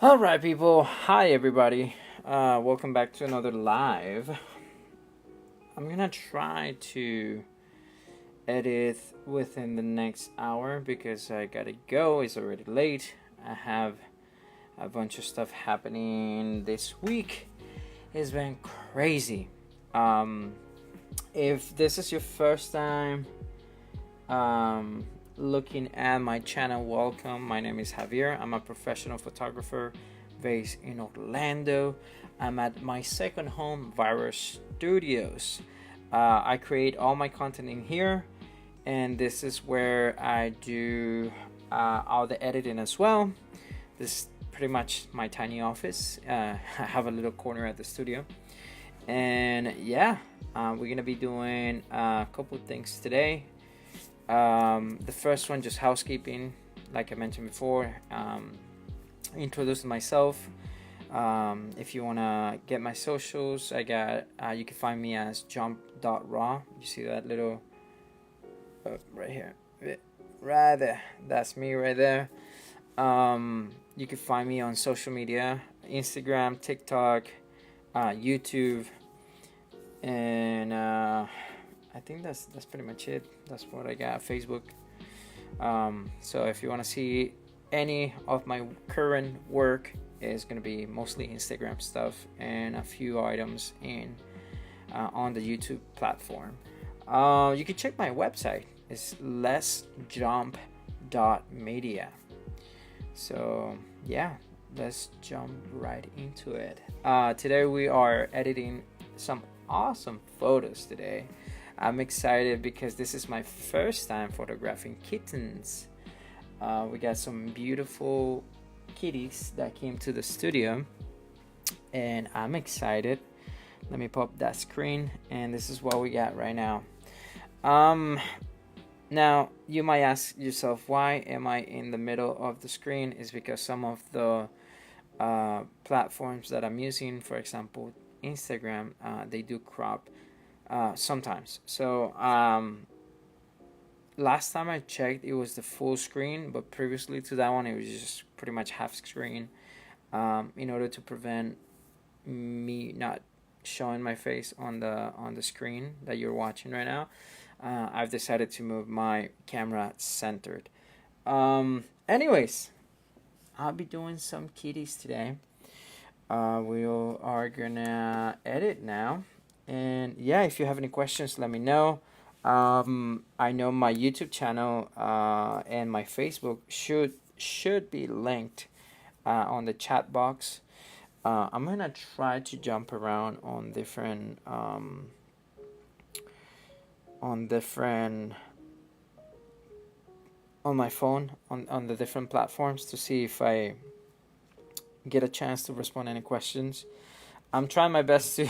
All right, people. Hi, everybody. Welcome back to another live. I'm gonna try to edit within the next hour because I gotta go. It's already late. I have a bunch of stuff happening this week. It's been crazy. If this is your first time looking at my channel, welcome. My name is Javier. I'm a professional photographer based in Orlando. I'm at my second home, Vyrus Studios. I create all my content in here, and this is where I do all the editing as well. This is pretty much my tiny office. I have a little corner at the studio, and yeah, we're gonna be doing a couple things today. The first one, just housekeeping, like I mentioned before. Introduce myself. If you want to get my socials, I got you can find me as jump.RAW. You see that little right here, right there, that's me right there. You can find me on social media: Instagram, TikTok, YouTube, and I think that's pretty much it. That's what I got. Facebook. So if you want to see any of my current work, is going to be mostly Instagram stuff and a few items in on the YouTube platform. You can check my website. It's letsjump.media. So yeah, let's jump right into it. Today we are editing some awesome photos today. I'm excited because this is my first time photographing kittens. We got some beautiful kitties that came to the studio, and I'm excited. Let me pop that screen, and this is what we got right now. Now you might ask yourself, why am I in the middle of the screen? Is because some of the platforms that I'm using, for example Instagram, they do crop sometimes. So last time I checked, it was the full screen, but previously to that one, it was just pretty much half screen. In order to prevent me not showing my face on the screen that you're watching right now, I've decided to move my camera centered. Anyways, I'll be doing some kitties today. We are gonna edit now. And yeah, if you have any questions, let me know. I know my YouTube channel and my Facebook should be linked on the chat box. I'm gonna try to jump around on different on my phone on the different platforms to see if I get a chance to respond to any questions. I'm trying my best to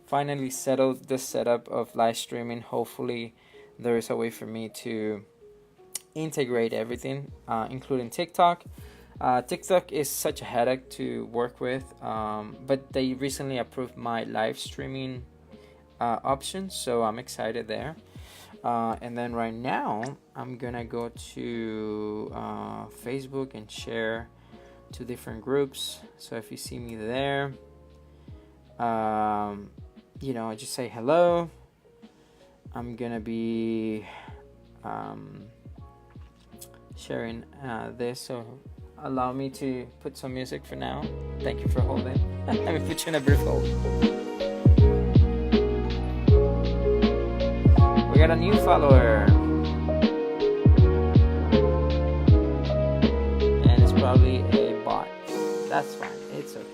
finally settle the setup of live streaming. Hopefully there is a way for me to integrate everything, including TikTok. TikTok is such a headache to work with, but they recently approved my live streaming option, so I'm excited there. And then right now I'm gonna go to Facebook and share to different groups. So if you see me there, just say hello. I'm gonna be sharing this, so allow me to put some music for now. Thank you for holding. Let me put you in a brief hold. We got a new follower, and it's probably a bot. That's fine, it's okay.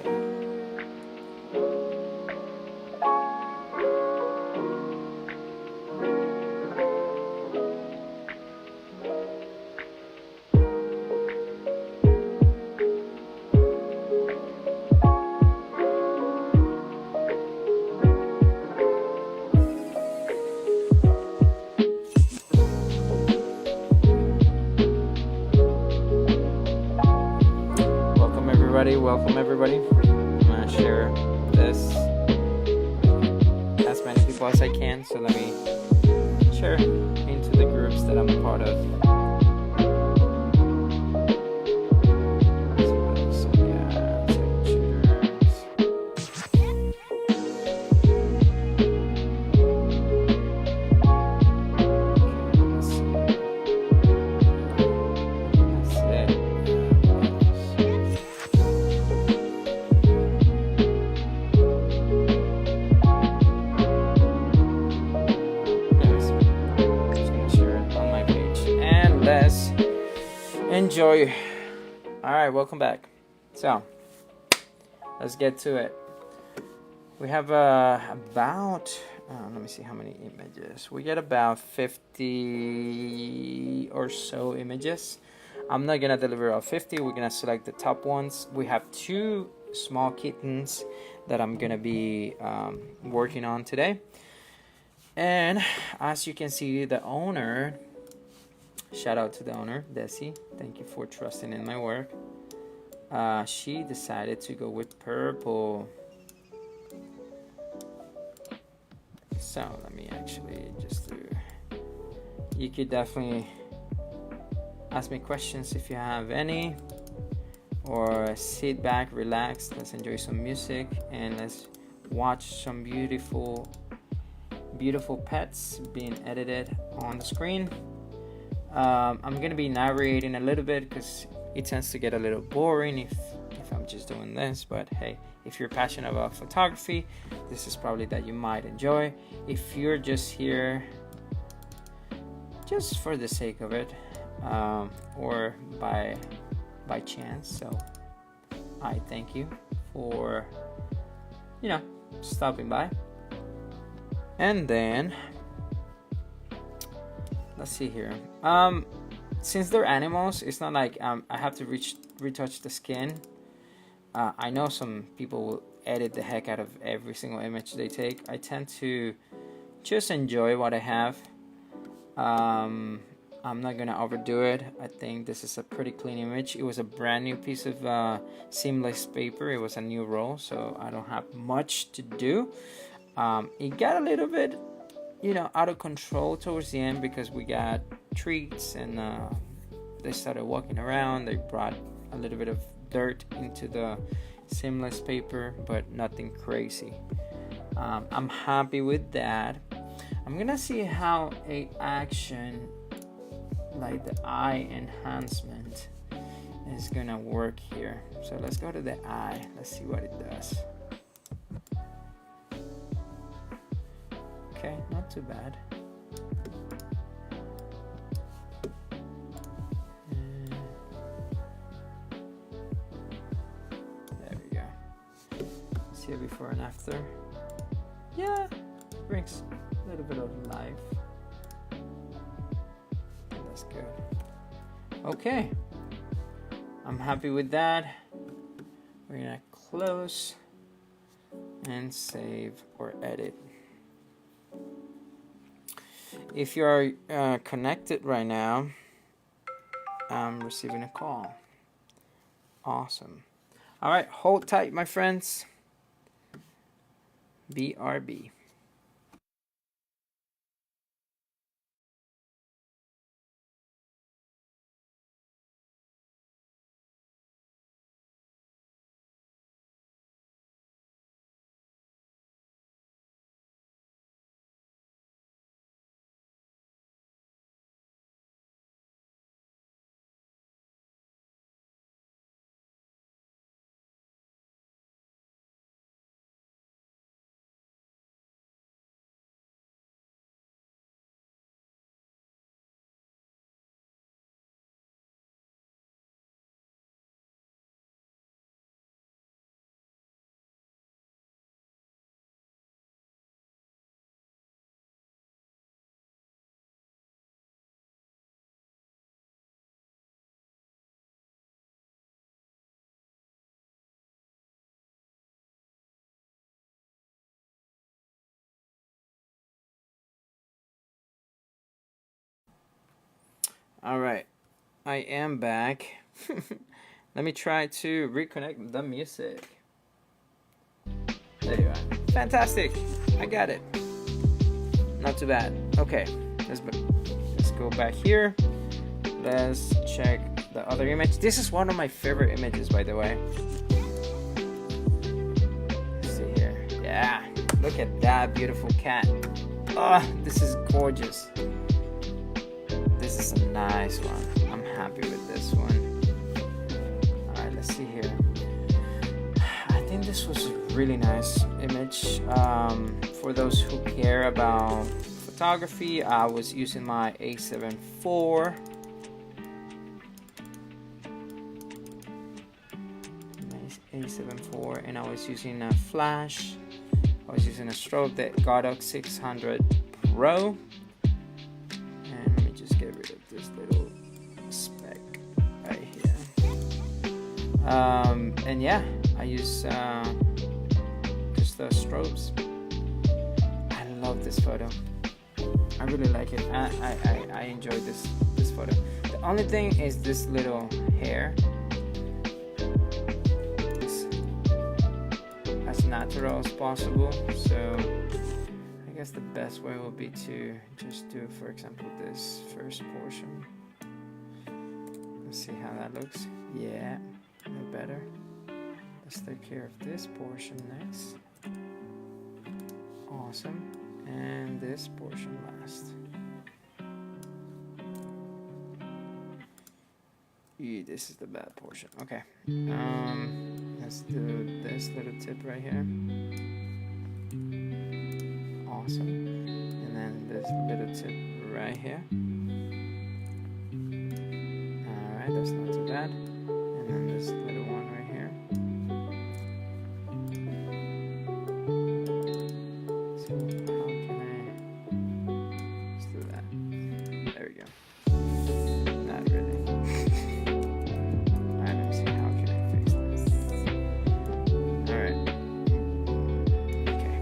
Welcome everybody. I'm gonna share this as many people as I can, so let me share into the groups that I'm a part of. So enjoy. All right, welcome back. So let's get to it. We have about let me see how many images. We get about 50 or so images. I'm not gonna deliver all 50. We're gonna select the top ones. We have 2 small kittens that I'm gonna be working on today. And as you can see, the owner, shout out to the owner, Desi. Thank you for trusting in my work. She decided to go with purple. So let me actually just do. You could definitely ask me questions if you have any, or sit back, relax, let's enjoy some music, and let's watch some beautiful pets being edited on the screen. I'm gonna be narrating a little bit because it tends to get a little boring if I'm just doing this, but hey, if you're passionate about photography, this is probably that you might enjoy. If you're just here just for the sake of it, or by chance, so I thank you for stopping by. And then let's see here. Since they're animals, it's not like I have to retouch the skin. I know some people will edit the heck out of every single image they take. I tend to just enjoy what I have. I'm not gonna overdo it. I think this is a pretty clean image. It was a brand new piece of seamless paper. It was a new roll, so I don't have much to do. It got a little bit out of control towards the end because we got treats and they started walking around. They brought a little bit of dirt into the seamless paper, but nothing crazy. I'm happy with that. I'm gonna see how a action like the eye enhancement is gonna work here. So let's go to the eye. Let's see what it does. Okay, not too bad. There we go. See it before and after. Yeah, brings a little bit of life. That's good. Okay, I'm happy with that. We're gonna close and save or edit. If you are connected right now, I'm receiving a call. Awesome. All right, hold tight, my friends. BRB. All right, I am back. Let me try to reconnect the music. There you are. Fantastic. I got it. Not too bad. Okay, let's go back here. Let's check the other image. This is one of my favorite images, by the way. Let's see here. Yeah, look at that beautiful cat. Oh, this is gorgeous. This is a nice one. I'm happy with this one. Alright, let's see here. I think this was a really nice image. For those who care about photography, I was using my A7 IV. A74, and I was using a flash. I was using a strobe, the Godox 600 Pro. And let me just get rid of this little speck right here. And yeah, I use just the strobes. I love this photo. I really like it. I enjoy this photo. The only thing is this little hair. It's as natural as possible. So I guess the best way will be to just do, for example, this first portion. Let's see how that looks. Yeah, a little better. Let's take care of this portion next. Awesome. And this portion last. This is the bad portion. Okay. Let's do this little tip right here. Awesome. And then this little tip right here. Alright, that's not too bad. And then this little one right here. So how can I just do that? There we go. Not really. Alright, let me see, how can I face this? Alright. Okay.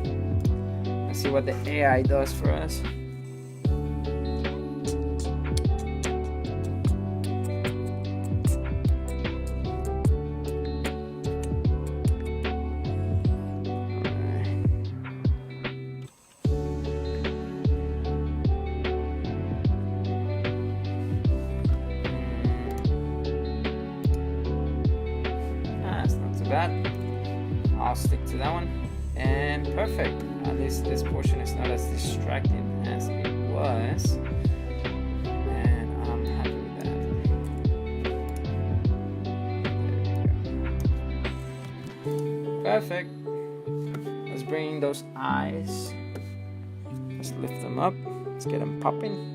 Let's see what the AI does for us. That I'll stick to that one, and perfect. At least this portion is not as distracting as it was, and I'm happy with that. There we go. Perfect. Let's bring in those eyes. Let's lift them up. Let's get them popping.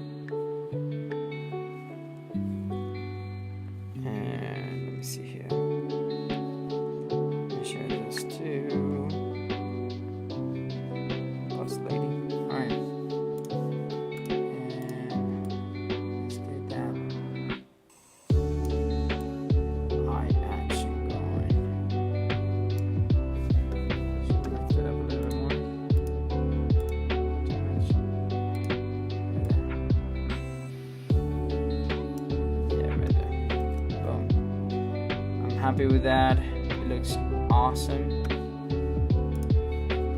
And let me see here. Share this too. Boss lady. Alright. And let's get that eye action going. Should lift it up a little bit more. Yeah, right there. Boom. I'm happy with that. It looks awesome.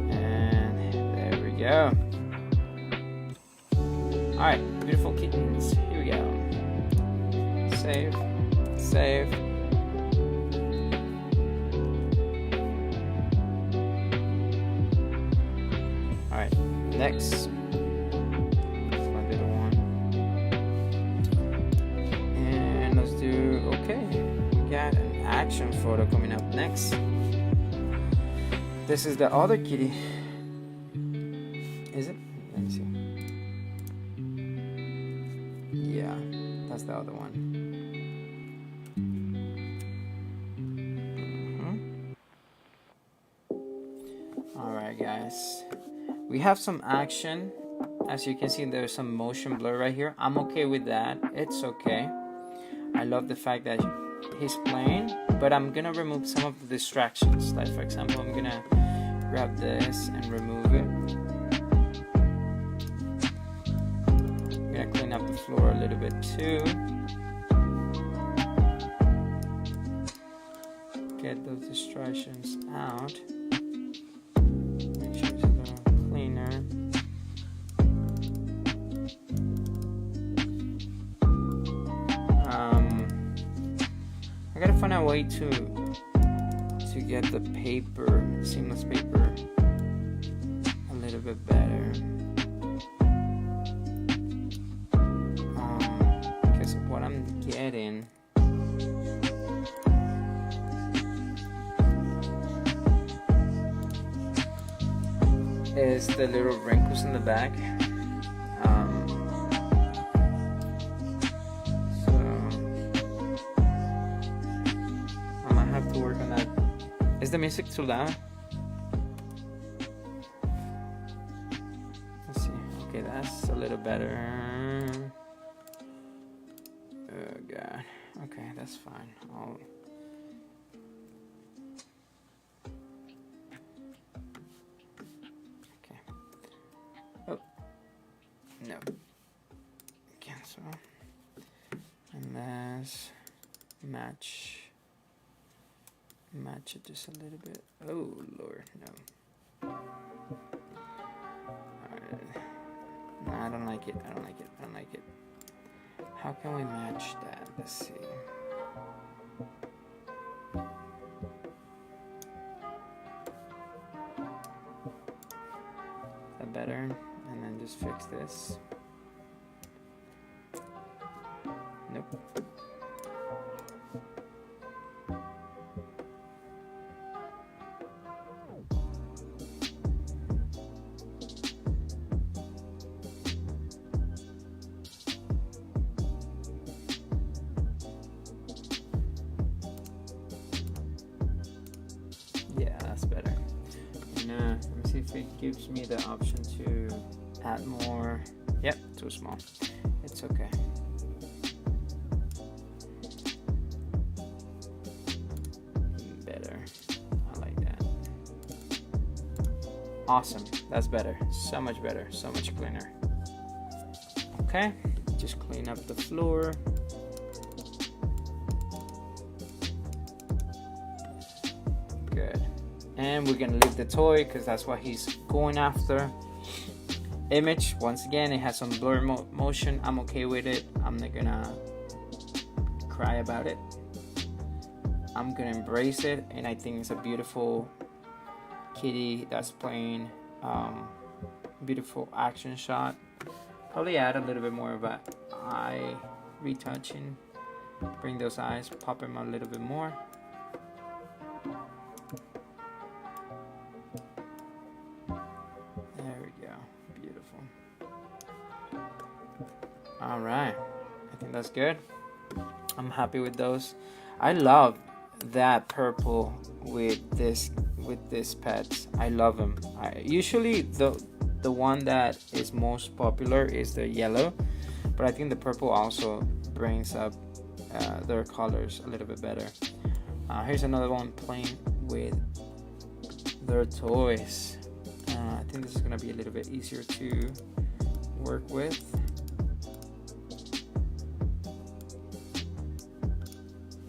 And there we go. Alright, beautiful kittens. Here we go. Save. Save. Alright, next. That's my little one. And let's do, okay. We got an action photo coming up next. This is the other kitty. Is it? Let me see. Yeah, that's the other one. Alright guys, we have some action. As you can see, there's some motion blur right here. I'm okay with that. It's okay. I love the fact that he's playing, but I'm gonna remove some of the distractions. Like for example, I'm gonna grab this and remove it. I'm gonna clean up the floor a little bit too. Get those distractions out. Make sure it's a little cleaner. I gotta find a way to get the paper, seamless paper, a little bit better. Because what I'm getting is the little wrinkles in the back. So I might have to work on that the music too loud? Let's see. Okay, that's a little better. Oh god. Okay, that's fine. Okay. Oh. No. Cancel. And let's match it just a little bit. Oh lord, no. Alright. No, I don't like it. I don't like it. How can we match that? Let's see. Is that better? And then just fix this. Nope. Yeah, that's better. And let me see if it gives me the option to add more. Yep, too small. It's okay. Better. I like that. Awesome. That's better. So much better. So much cleaner. Okay. Just clean up the floor. Good. And we're gonna leave the toy because that's what he's going after. Image, once again, it has some blur motion. I'm okay with it. I'm not gonna cry about it. I'm gonna embrace it, and I think it's a beautiful kitty that's playing. Beautiful action shot. Probably add a little bit more of an eye retouching. Bring those eyes, pop them a little bit more. There we go. Beautiful. All right. I think that's good. I'm happy with those. I love that purple with this pets. I love them. Usually the one that is most popular is the yellow, but I think the purple also brings up their colors a little bit better. Here's another one playing with their toys. I think this is gonna be a little bit easier to work with.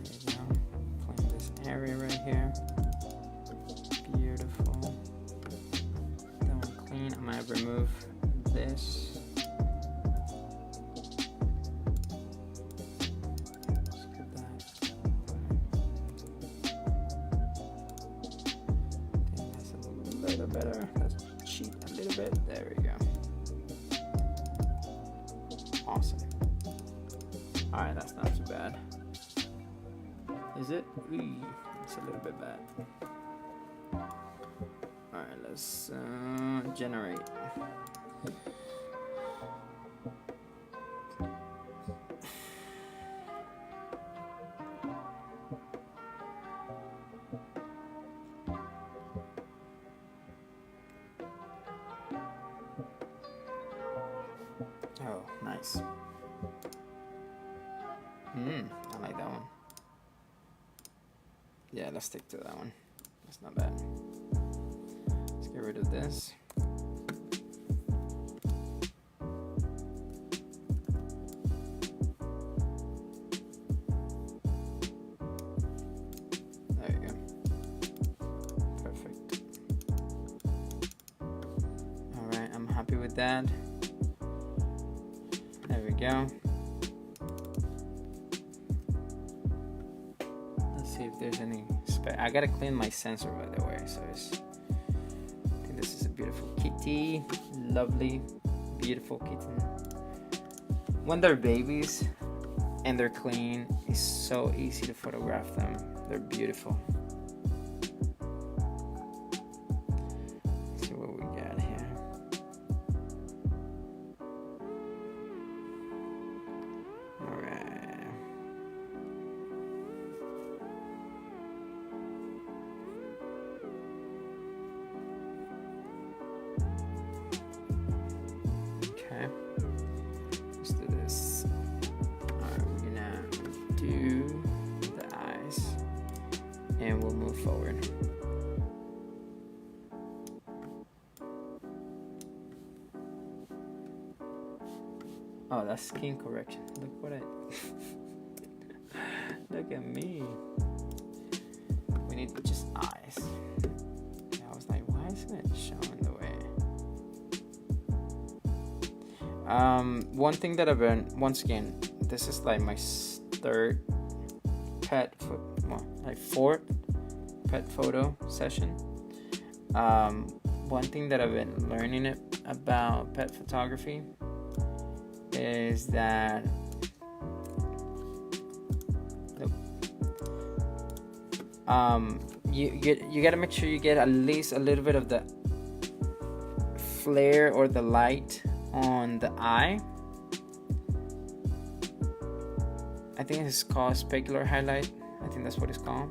There you go. Playing this area right here. Beautiful. That one clean. I might remove this. Better. Let's cheat a little bit. There we go. Awesome. Alright, that's not too bad. Is it? Ooh, it's a little bit bad. Alright, let's generate. Oh, nice. I like that one. Yeah, let's stick to that one. That's not bad. Let's get rid of this. There you go. Perfect. Alright, I'm happy with that. There we go. Let's see if there's any I gotta clean my sensor, by the way. So I think this is a beautiful kitty. Lovely, beautiful kitten. When they're babies and they're clean, it's so easy to photograph them. They're beautiful. Let's see what we got here. and we'll move forward. Oh, that's skin correction. Look what I look at me. We need just eyes. I was like, why isn't it showing the way? One thing that I've been, once again, this is like my third fourth pet photo session. One thing that I've been learning about pet photography is that you gotta make sure you get at least a little bit of the flare or the light on the eye. I think it's called specular highlight. I think that's what it's called.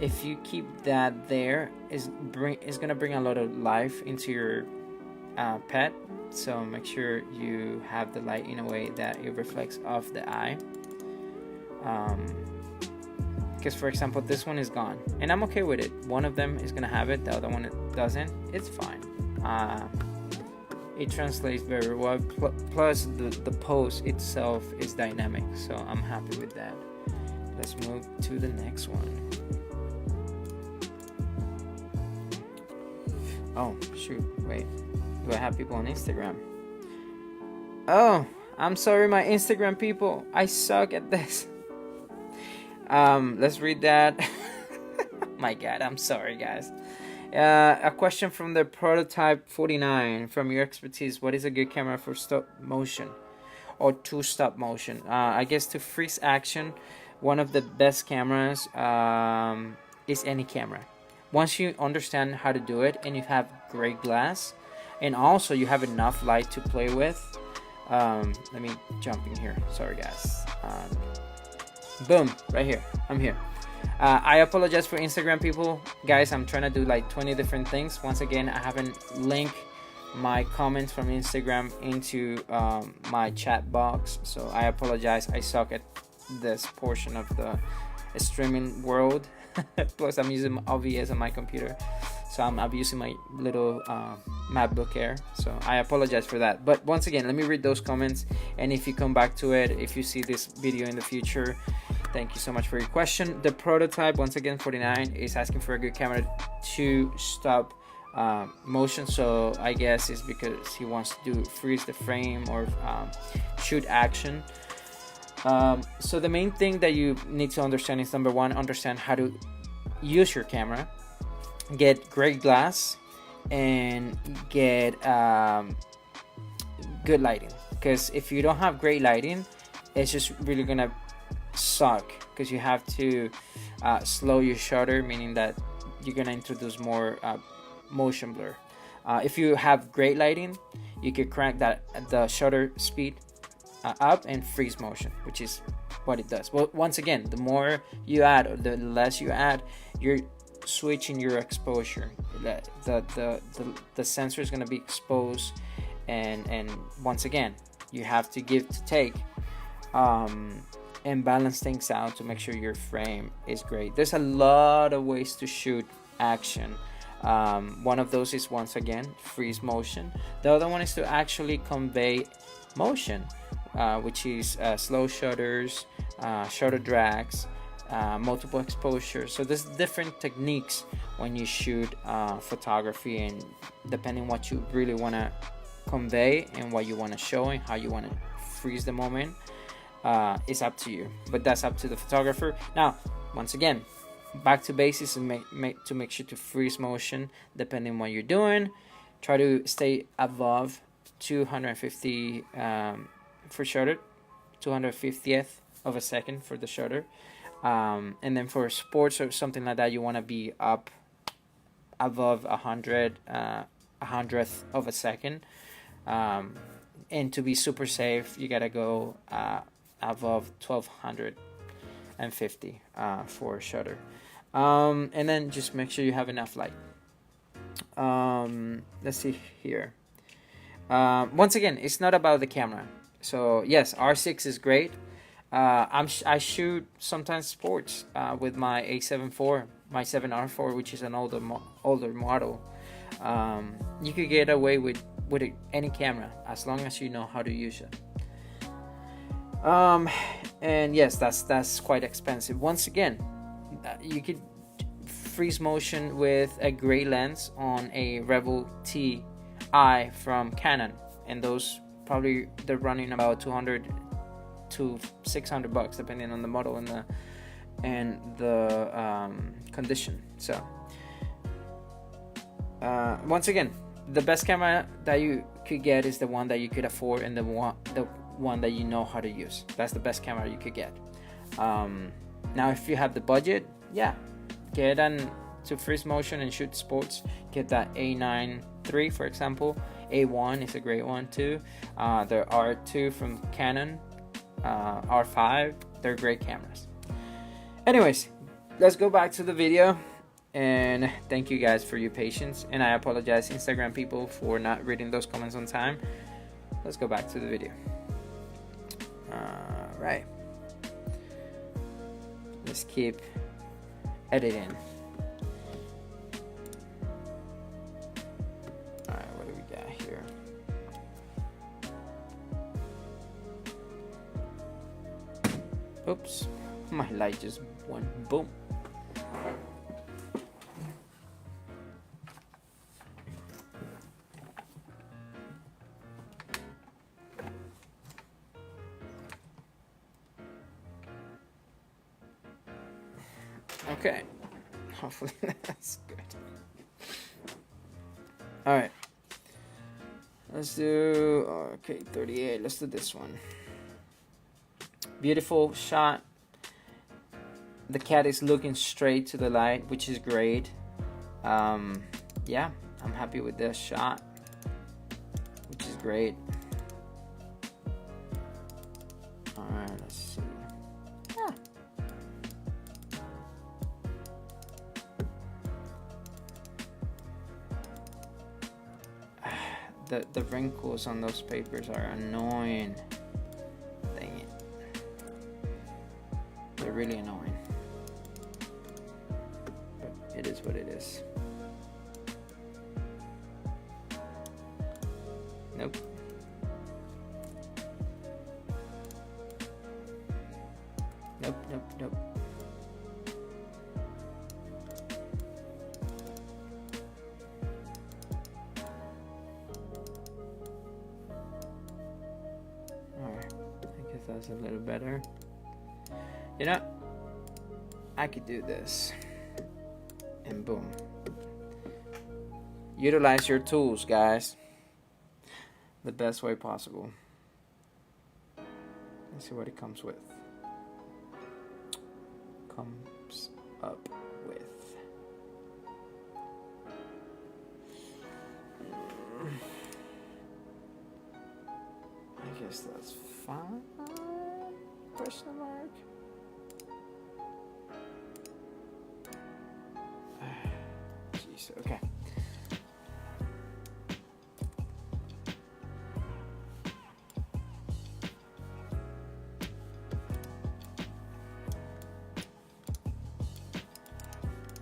If you keep that there, it's gonna bring a lot of life into your pet. So make sure you have the light in a way that it reflects off the eye. Because for example, this one is gone, and I'm okay with it. One of them is gonna have it, the other one doesn't. It's fine. It translates very well. Plus, the pose itself is dynamic, so I'm happy with that. Let's move to the next one. Oh shoot! Wait, do I have people on Instagram? Oh, I'm sorry, my Instagram people. I suck at this. Let's read that. My God, I'm sorry, guys. A question from the prototype 49. From your expertise, what is a good camera for stop motion or to stop motion? I guess to freeze action, one of the best cameras is any camera. Once you understand how to do it and you have great glass and also you have enough light to play with. Let me jump in here. Sorry, guys. Boom, right here. I'm here. I apologize for Instagram people. Guys, I'm trying to do like 20 different things. Once again, I haven't linked my comments from Instagram into my chat box. So I apologize. I suck at this portion of the streaming world. Plus, I'm using OBS on my computer. So I'm using my little MacBook Air. So I apologize for that. But once again, let me read those comments. And if you come back to it, if you see this video in the future, thank you so much for your question. The prototype, once again, 49, is asking for a good camera to stop motion. So I guess it's because he wants to freeze the frame or shoot action. So the main thing that you need to understand is, number one, understand how to use your camera, get great glass, and get good lighting. Because if you don't have great lighting, it's just really gonna suck, because you have to slow your shutter, meaning that you're gonna introduce more motion blur. If you have great lighting, you can crank the shutter speed up and freeze motion, which is what it does. Well, once again, the more you add or the less you add, you're switching your exposure. The sensor is going to be exposed, and once again, you have to give to take and balance things out to make sure your frame is great. There's a lot of ways to shoot action. One of those is, once again, freeze motion. The other one is to actually convey motion, which is slow shutters, shutter drags, multiple exposures. So there's different techniques when you shoot photography, and depending what you really want to convey and what you want to show and how you want to freeze the moment, it's up to you. But that's up to the photographer. Now, once again, back to basics and make sure to freeze motion depending on what you're doing. Try to stay above 250 for shutter, 250th of a second for the shutter, and then for sports or something like that, you want to be up above 100th of a second, and to be super safe, you gotta go above 1250 for shutter, and then just make sure you have enough light. Let's see here. Once again, it's not about the camera. So yes, R6 is great. I shoot sometimes sports with my A7 IV, my 7R4, which is an older model. You could get away with any camera as long as you know how to use it. And yes, that's quite expensive. Once again, you could freeze motion with a gray lens on a Rebel Ti from Canon, and those probably they're running about $200 to $600 depending on the model and the condition. So once again, the best camera that you could get is the one that you could afford and the one that you know how to use. That's the best camera you could get. Now if you have the budget, yeah, get to freeze motion and shoot sports. Get that A9 III, for example. A1 is a great one too. There are R2 from Canon, R5. They're great cameras. Anyways, let's go back to the video. And thank you guys for your patience. And I apologize, Instagram people, for not reading those comments on time. Let's go back to the video. Right. Let's keep editing. Alright, what do we got here? Oops, my light just went boom. Okay, hopefully that's good. All right, let's do, okay, 38. Let's do this one. Beautiful shot. The cat is looking straight to the light, which is great. Yeah, I'm happy with this shot, which is great. All right, let's see. The wrinkles on those papers are annoying. Dang it. They're really annoying. But it is what it is. Nope. Nope, nope, nope. That's a little better. You know, I could do this. And boom. Utilize your tools, guys, the best way possible. Let's see what it comes with. Comes up with. I guess that's fine. Question mark. Jeez, okay.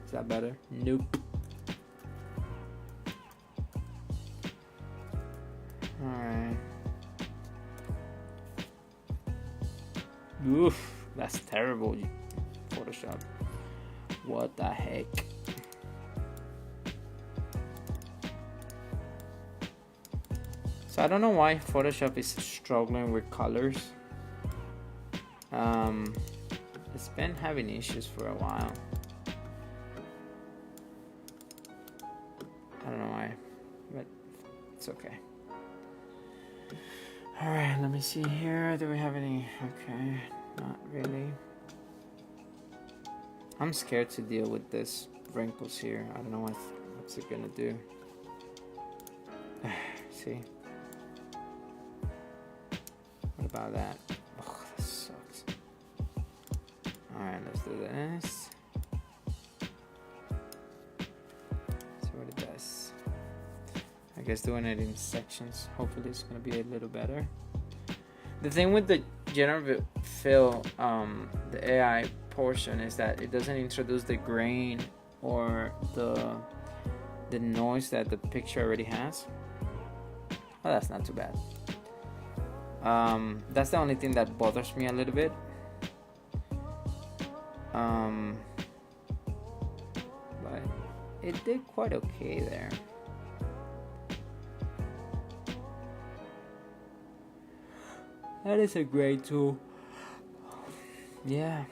Is that better? Nope. Alright. Oof, that's terrible, Photoshop. What the heck? So I don't know why Photoshop is struggling with colors. It's been having issues for a while. I don't know why, but it's okay. Alright, let me see here. Do we have any? Okay, not really. I'm scared to deal with this wrinkles here. I don't know what's it gonna do. See? What about that? Oh, that sucks. Alright, let's do this. See what it does. I guess doing it in sections, hopefully it's gonna be a little better. The thing with the generative feel the AI portion is that it doesn't introduce the grain or the noise that the picture already has. Well, that's not too bad. That's the only thing that bothers me a little bit. But it did quite okay there. That is a great tool. Yeah.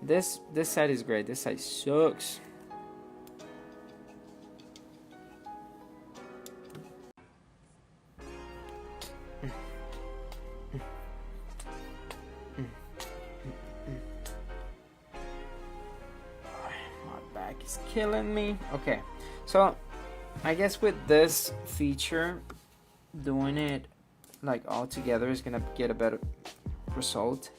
This side is great. This side sucks. Is killing me. Okay, so I guess with this feature, doing it like all together is gonna get a better result.